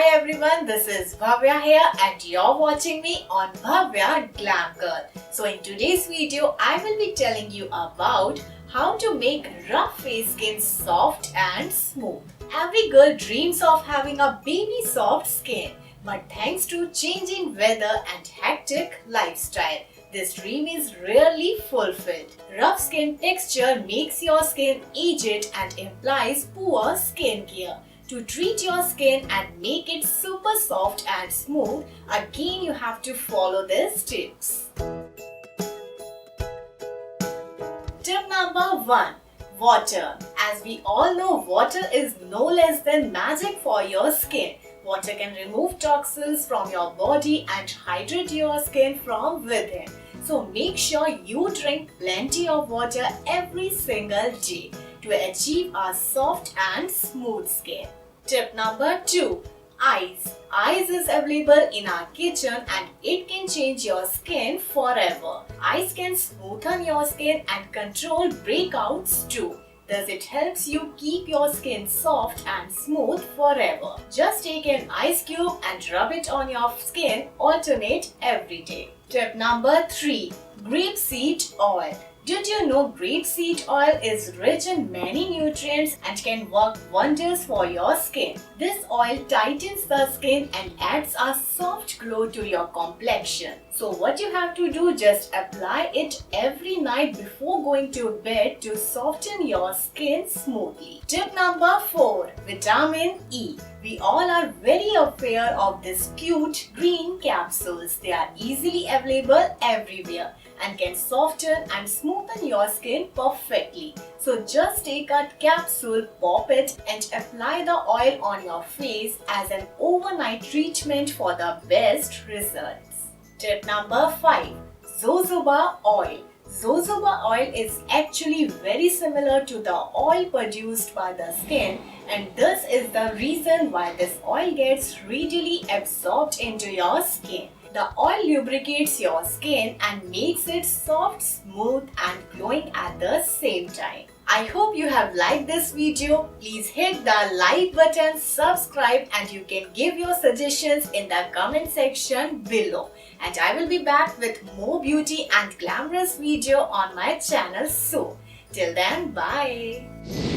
everyone, this is Bhavya here and you're watching me on Bhavya GlamGirl. So in today's video, I will be telling you about how to make rough face skin soft and smooth. Every girl dreams of having a baby soft skin, but thanks to changing weather and hectic lifestyle, this dream is rarely fulfilled. Rough skin texture makes your skin aged and implies poor skin care. To treat your skin and make it super soft and smooth, again you have to follow these tips. Tip number 1. Water. As we all know, water is no less than magic for your skin. Water can remove toxins from your body and hydrate your skin from within. So make sure you drink plenty of water every single day to achieve a soft and smooth skin. Tip number 2. Ice. Ice is available in our kitchen and it can change your skin forever. Ice can smoothen your skin and control breakouts too. Thus it helps you keep your skin soft and smooth forever. Just take an ice cube and rub it on your skin alternate every day. Tip number 3. Grapeseed oil. Did you know grapeseed oil is rich in many nutrients and can work wonders for your skin? This oil tightens the skin and adds a soft glow to your complexion. So what you have to do, just apply it every night before going to bed to soften your skin smoothly. Tip number 4. Vitamin E. We all are very aware of these cute green capsules. They are easily available everywhere and can soften and smoothen your skin perfectly. So just take a capsule, pop it and apply the oil on your face as an overnight treatment for the best results. Tip number 5. Jojoba oil. Jojoba oil is actually very similar to the oil produced by the skin, and this is the reason why this oil gets readily absorbed into your skin. The oil lubricates your skin and makes it soft, smooth and glowing at the same time. I hope you have liked this video. Please hit the like button, subscribe and you can give your suggestions in the comment section below. And I will be back with more beauty and glamorous video on my channel soon. Till then, bye.